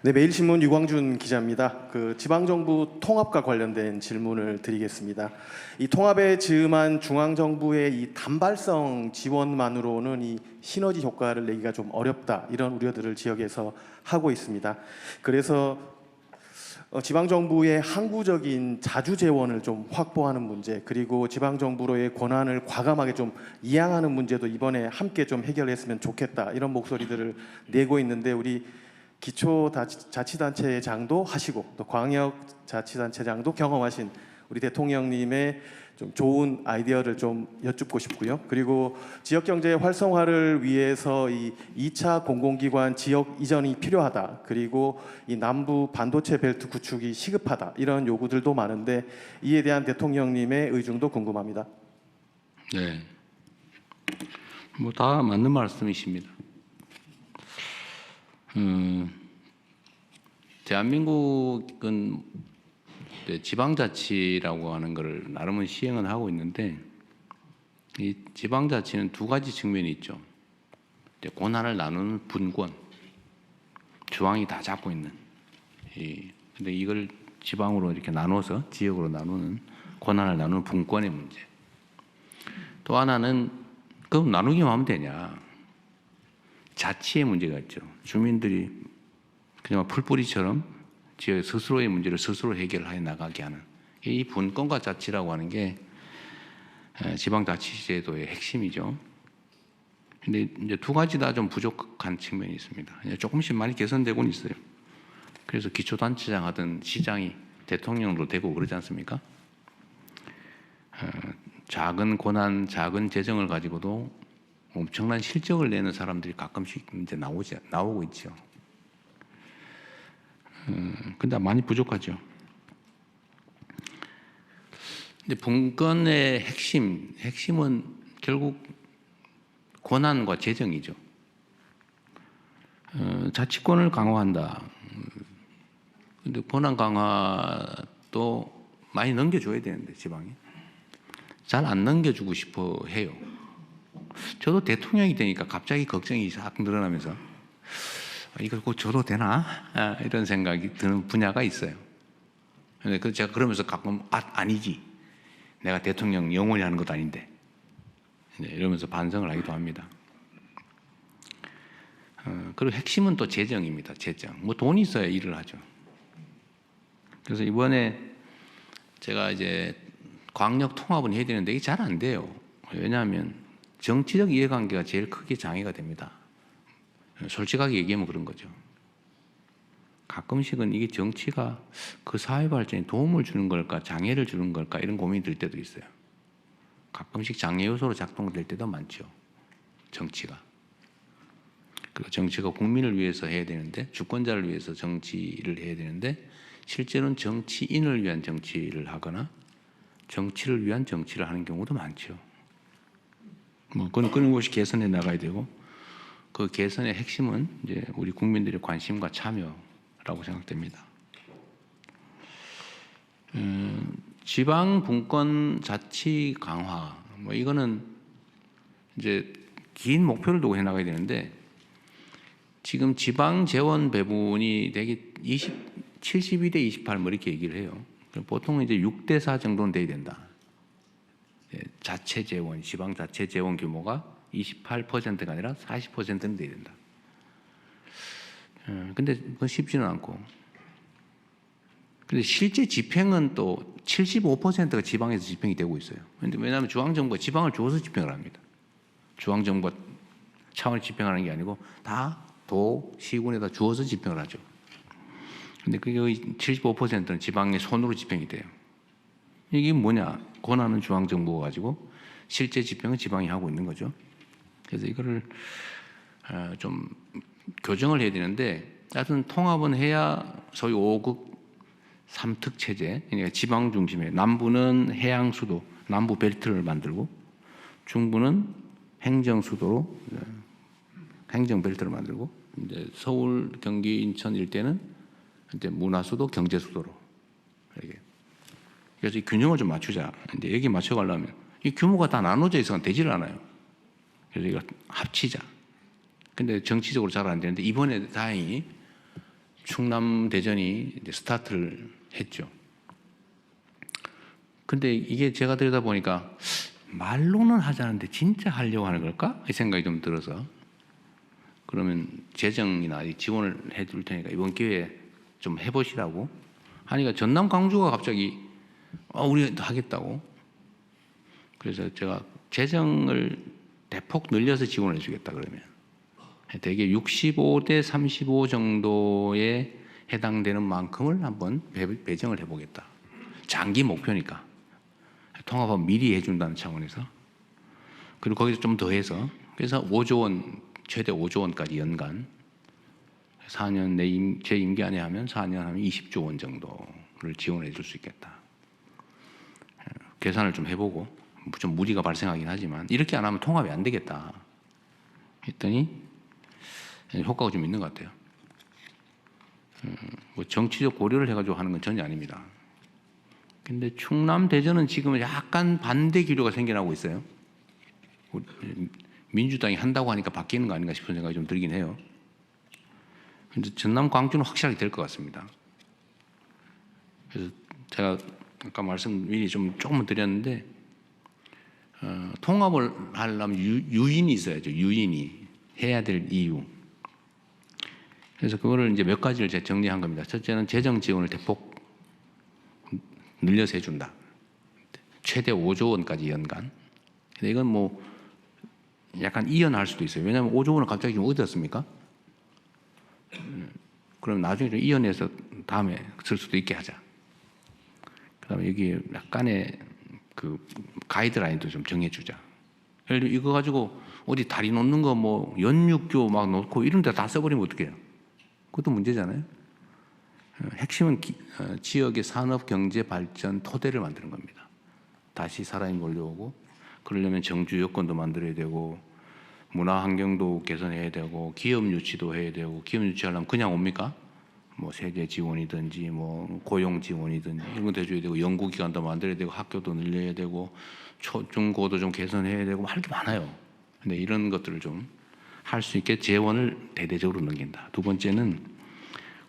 네, 매일신문 유광준 기자입니다. 지방정부 통합과 관련된 질문을 드리겠습니다. 이 통합에 즈음한 중앙정부의 이 단발성 지원만으로는 이 시너지 효과를 내기가 좀 어렵다, 이런 우려들을 지역에서 하고 있습니다. 그래서 지방정부의 항구적인 자주 재원을 좀 확보하는 문제, 그리고 지방정부로의 권한을 과감하게 좀 이양하는 문제도 이번에 함께 좀 해결했으면 좋겠다, 이런 목소리들을 내고 있는데, 우리 기초자치단체장도 하시고 또 광역자치단체장도 경험하신 우리 대통령님의 좀 좋은 아이디어를 좀 여쭙고 싶고요. 그리고 지역경제 활성화를 위해서 이 2차 공공기관 지역 이전이 필요하다. 그리고 이 남부 반도체 벨트 구축이 시급하다. 이런 요구들도 많은데 이에 대한 대통령님의 의중도 궁금합니다. 네, 뭐 다 맞는 말씀이십니다. 대한민국은 지방자치라고 하는 것을 나름은 시행은 하고 있는데, 이 지방자치는 두 가지 측면이 있죠. 권한을 나누는 분권, 중앙이 다 잡고 있는. 근데 이걸 지방으로 이렇게 나눠서 지역으로 나누는, 권한을 나누는 분권의 문제. 또 하나는 그럼 나누기만 하면 되냐? 자치의 문제가 있죠. 주민들이 그냥 풀뿌리처럼 지역 스스로의 문제를 스스로 해결해 나가게 하는, 이 분권과 자치라고 하는 게 지방자치제도의 핵심이죠. 근데 이제 두 가지 다 좀 부족한 측면이 있습니다. 조금씩 많이 개선되고는 있어요. 그래서 기초단체장 하던 시장이 대통령으로 되고 그러지 않습니까? 작은 권한, 작은 재정을 가지고도 엄청난 실적을 내는 사람들이 가끔씩 이제 나오고 있죠. 근데 많이 부족하죠. 근데 분권의 핵심은 결국 권한과 재정이죠. 자치권을 강화한다. 근데 권한 강화도 많이 넘겨줘야 되는데 지방이 잘 안 넘겨주고 싶어 해요. 저도 대통령이 되니까 갑자기 걱정이 싹 늘어나면서 이걸 꼭 줘도 되나? 이런 생각이 드는 분야가 있어요. 근데 제가 그러면서 가끔 아니지. 내가 대통령 영원히 하는 것도 아닌데. 이러면서 반성을 하기도 합니다. 그리고 핵심은 또 재정입니다. 재정. 뭐 돈이 있어야 일을 하죠. 그래서 이번에 제가 이제 광역 통합은 해야 되는데 이게 잘 안 돼요. 왜냐하면 정치적 이해관계가 제일 크게 장애가 됩니다. 솔직하게 얘기하면 그런 거죠. 가끔씩은 이게 정치가 그 사회 발전에 도움을 주는 걸까, 장애를 주는 걸까, 이런 고민이 들 때도 있어요. 가끔씩 장애 요소로 작동될 때도 많죠. 정치가. 그리고 정치가 국민을 위해서 해야 되는데, 주권자를 위해서 정치를 해야 되는데, 실제로는 정치인을 위한 정치를 하거나 정치를 위한 정치를 하는 경우도 많죠. 뭐 그런 것이 개선해 나가야 되고, 그 개선의 핵심은 이제 우리 국민들의 관심과 참여라고 생각됩니다. 지방 분권 자치 강화, 뭐 이거는 이제 긴 목표를 두고 해 나가야 되는데, 지금 지방 재원 배분이 되게 72대 28 뭐 이렇게 얘기를 해요. 보통 이제 6대 4 정도는 돼야 된다. 자체 재원, 지방 자체 재원 규모가 28%가 아니라 40%는 돼야 된다. 근데 그건 쉽지는 않고. 근데 실제 집행은 또 75%가 지방에서 집행이 되고 있어요. 근데 왜냐하면 중앙정부가 지방을 주어서 집행을 합니다. 중앙정부가 차원을 집행하는 게 아니고 다 도, 시군에다 주어서 집행을 하죠. 근데 그게 75%는 지방의 손으로 집행이 돼요. 이게 뭐냐? 권한은 중앙정부가 가지고 실제 집행은 지방이 하고 있는 거죠. 그래서 이거를 좀 교정을 해야 되는데, 하여튼 통합은 해야 소위 5극 3특 체제, 그러니까 지방 중심에 남부는 해양 수도, 남부 벨트를 만들고, 중부는 행정 수도로 행정 벨트를 만들고, 이제 서울, 경기, 인천 일대는 이제 문화 수도, 경제 수도로 이렇게. 그래서 이 균형을 좀 맞추자. 근데 여기 맞춰가려면 이 규모가 다 나눠져 있어서 되지를 않아요. 그래서 이거 합치자. 근데 정치적으로 잘 안 되는데, 이번에 다행히 충남 대전이 이제 스타트를 했죠. 근데 이게 제가 들여다 보니까 말로는 하자는데 진짜 하려고 하는 걸까? 이 생각이 좀 들어서 그러면 재정이나 지원을 해줄 테니까 이번 기회에 좀 해보시라고 하니까 전남 광주가 갑자기 우리 하겠다고. 그래서 제가 재정을 대폭 늘려서 지원을 해주겠다 그러면 대개 65대 35 정도에 해당되는 만큼을 한번 배정을 해보겠다. 장기 목표니까 통합은 미리 해준다는 차원에서 그리고 거기서 좀 더해서 그래서 5조 원 최대 5조 원까지 연간 4년 제 임기 안에 하면 4년 하면 20조 원 정도를 지원해 줄 수 있겠다. 계산을 좀 해보고 좀 무리가 발생하긴 하지만 이렇게 안 하면 통합이 안 되겠다 했더니 효과가 좀 있는 것 같아요. 뭐 정치적 고려를 해가지고 하는 건 전혀 아닙니다. 근데 충남 대전은 지금 약간 반대 기류가 생겨나고 있어요. 민주당이 한다고 하니까 바뀌는 거 아닌가 싶은 생각이 좀 들긴 해요. 근데 전남 광주는 확실하게 될 것 같습니다. 그래서 제가 아까 말씀 미리 좀 조금 드렸는데 통합을 하려면 유인이 있어야죠. 유인이 해야 될 이유. 그래서 그거를 이제 몇 가지를 제가 정리한 겁니다. 첫째는 재정 지원을 대폭 늘려서 해준다. 최대 5조 원까지 연간. 근데 이건 뭐 약간 이연할 수도 있어요. 왜냐하면 5조 원을 갑자기 좀 얻었습니까? 그럼 나중에 좀 이연해서 다음에 쓸 수도 있게 하자. 그다음에 여기 약간의 그 가이드라인도 좀 정해주자. 예를 들어 이거 가지고 어디 다리 놓는 거 뭐 연육교 막 놓고 이런 데 다 써버리면 어떡해요? 그것도 문제잖아요. 핵심은 지역의 산업 경제 발전 토대를 만드는 겁니다. 다시 사람이 몰려오고 그러려면 정주 여건도 만들어야 되고 문화 환경도 개선해야 되고 기업 유치도 해야 되고 기업 유치하려면 그냥 옵니까? 뭐 세제 지원이든지 뭐 고용 지원이든지 이런 것도 해줘야 되고 연구기관도 만들어야 되고 학교도 늘려야 되고 중고도 좀 개선해야 되고 할 게 많아요. 근데 이런 것들을 좀 할 수 있게 재원을 대대적으로 넘긴다. 두 번째는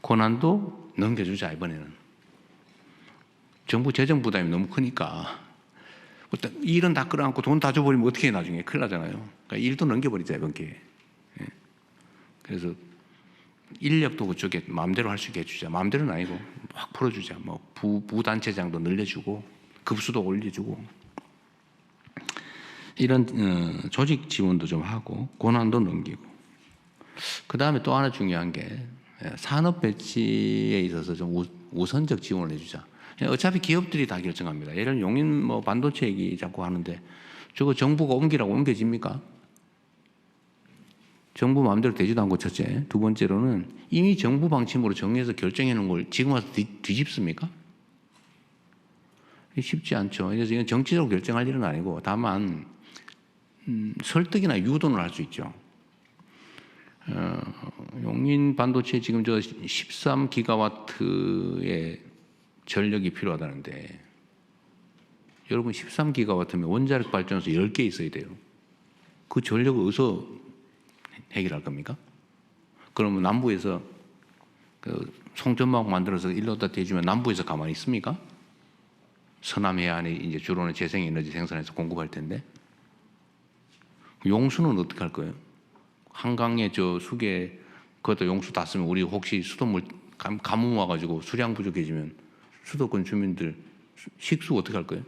권한도 넘겨주자. 이번에는 정부 재정 부담이 너무 크니까 일은 다 끌어안고 돈 다 줘버리면 어떻게 해 나중에 큰일 나잖아요. 그러니까 일도 넘겨버리자 이번 기회에. 그래서 인력도 그쪽에 마음대로 할 수 있게 해주자. 마음대로는 아니고 확 풀어주자. 뭐 부단체장도 늘려주고 급수도 올려주고 이런 조직 지원도 좀 하고 권한도 넘기고 그 다음에 또 하나 중요한 게 산업 배치에 있어서 좀 우선적 지원을 해주자. 어차피 기업들이 다 결정합니다. 예를 들어 용인 뭐 반도체 얘기 자꾸 하는데 저거 정부가 옮기라고 옮겨집니까? 정부 마음대로 되지도 않고 첫째. 두 번째로는 이미 정부 방침으로 정해서 결정해 놓은 걸 지금 와서 뒤집습니까? 쉽지 않죠. 그래서 이건 정치적으로 결정할 일은 아니고 다만 설득이나 유도는 할 수 있죠. 용인 반도체 지금 저 13기가와트의 전력이 필요하다는데 여러분 13기가와트면 원자력 발전소 10개 있어야 돼요. 그 전력을 어디서 해결할 겁니까? 그러면 남부에서 그 송전망 만들어서 일로다 대주면 남부에서 가만히 있습니까? 서남 해안에 이제 주로는 재생에너지 생산해서 공급할 텐데 용수는 어떻게 할 거예요? 한강에 저 수계 그것도 용수 다 쓰면 우리 혹시 수돗물 가뭄 와가지고 수량 부족해지면 수도권 주민들 식수 어떻게 할 거예요?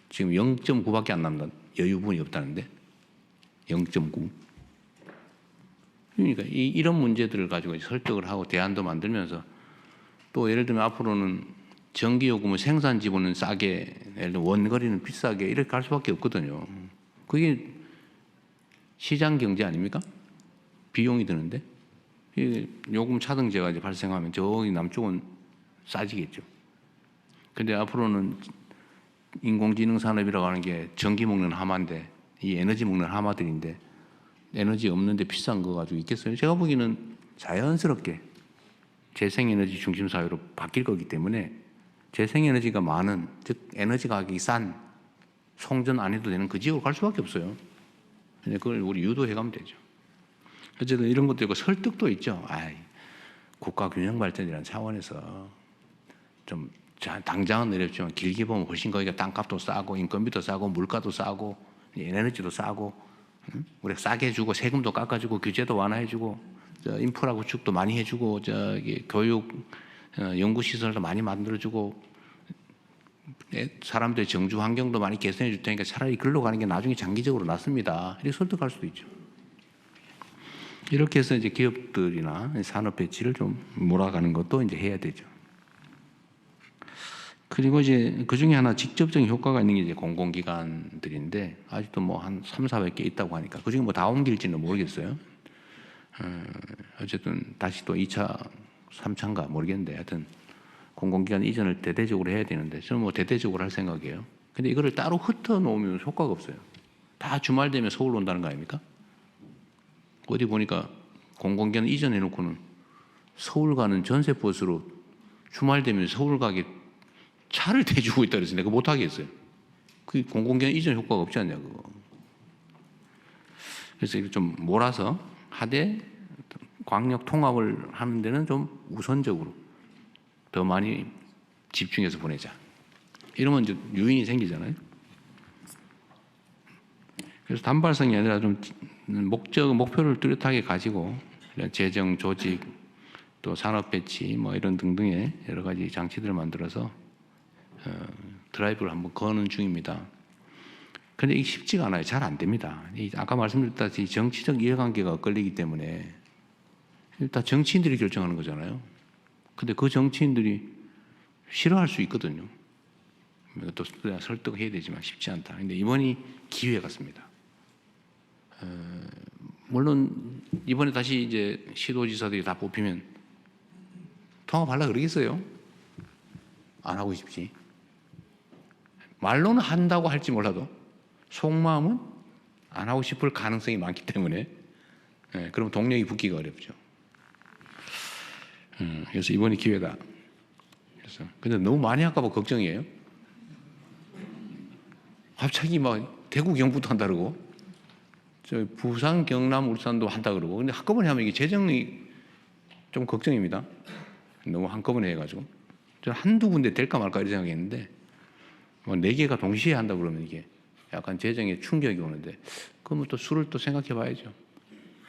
지금 0.9밖에 안 남는 여유분이 없다는데 0.9. 그러니까 이런 문제들을 가지고 설득을 하고 대안도 만들면서 또 예를 들면 앞으로는 전기요금은 생산 지분은 싸게, 예를 들면 원거리는 비싸게 이렇게 갈 수밖에 없거든요. 그게 시장 경제 아닙니까? 비용이 드는데 요금 차등제가 이제 발생하면 저기 남쪽은 싸지겠죠. 근데 앞으로는 인공지능 산업이라고 하는 게 전기 먹는 하마인데 이 에너지 먹는 하마들인데 에너지 없는데 비싼 거 가지고 있겠어요? 제가 보기에는 자연스럽게 재생에너지 중심 사회로 바뀔 거기 때문에 재생에너지가 많은, 즉 에너지 가격이 싼 송전 안 해도 되는 그 지역으로 갈 수밖에 없어요. 그걸 우리 유도해 가면 되죠. 어쨌든 이런 것도 있고 설득도 있죠. 국가 균형 발전이라는 차원에서 좀 당장은 어렵지만 길게 보면 훨씬 거기가 땅값도 싸고 인건비도 싸고 물가도 싸고 에너지도 싸고 우리가 싸게 해주고 세금도 깎아주고 규제도 완화해주고 인프라 구축도 많이 해주고 저기 교육 연구시설도 많이 만들어주고 사람들의 정주 환경도 많이 개선해 줄 테니까 차라리 글로 가는 게 나중에 장기적으로 낫습니다. 이렇게 설득할 수도 있죠. 이렇게 해서 이제 기업들이나 산업 배치를 좀 몰아가는 것도 이제 해야 되죠. 그리고 이제 그 중에 하나 직접적인 효과가 있는 게 이제 공공기관들인데 아직도 뭐 한 300~400개 있다고 하니까 그 중에 뭐 다 옮길지는 모르겠어요. 어쨌든 다시 또 2차, 3차인가 모르겠는데 하여튼 공공기관 이전을 대대적으로 해야 되는데 저는 뭐 대대적으로 할 생각이에요. 근데 이거를 따로 흩어 놓으면 효과가 없어요. 다 주말 되면 서울로 온다는 거 아닙니까? 어디 보니까 공공기관 이전해 놓고는 서울 가는 전세버스로 주말 되면 서울 가게 차를 대주고 있다 그래서 내가 못 하겠어요. 그 공공기관 이전 효과가 없지 않냐 그거. 그래서 이거 좀 몰아서 하되 광역 통합을 하는 데는 좀 우선적으로 더 많이 집중해서 보내자. 이러면 이제 유인이 생기잖아요. 그래서 단발성이 아니라 좀 목표를 뚜렷하게 가지고 재정, 조직, 또 산업 배치 뭐 이런 등등의 여러 가지 장치들을 만들어서 드라이브를 한번 거는 중입니다. 그런데 이게 쉽지가 않아요. 잘 안 됩니다. 아까 말씀드렸다시피 정치적 이해관계가 걸리기 때문에 다 정치인들이 결정하는 거잖아요. 근데 그 정치인들이 싫어할 수 있거든요. 또 설득해야 되지만 쉽지 않다. 근데 이번이 기회 같습니다. 물론 이번에 다시 이제 시도지사들이 다 뽑히면 통합하려고 그러겠어요? 안 하고 싶지. 말로는 한다고 할지 몰라도 속마음은 안 하고 싶을 가능성이 많기 때문에 그럼 동력이 붙기가 어렵죠. 그래서 이번이 기회다. 그래서 근데 너무 많이 할까 봐 걱정이에요. 갑자기 막 대구 경북도 한다 그러고 저 부산 경남 울산도 한다 그러고 근데 한꺼번에 하면 이게 재정이 좀 걱정입니다. 너무 한꺼번에 해가지고 저는 한두 군데 될까 말까 이렇게 생각했는데 뭐 4개가 동시에 한다 그러면 이게 약간 재정에 충격이 오는데 그러면 또 수를 또 생각해 봐야죠.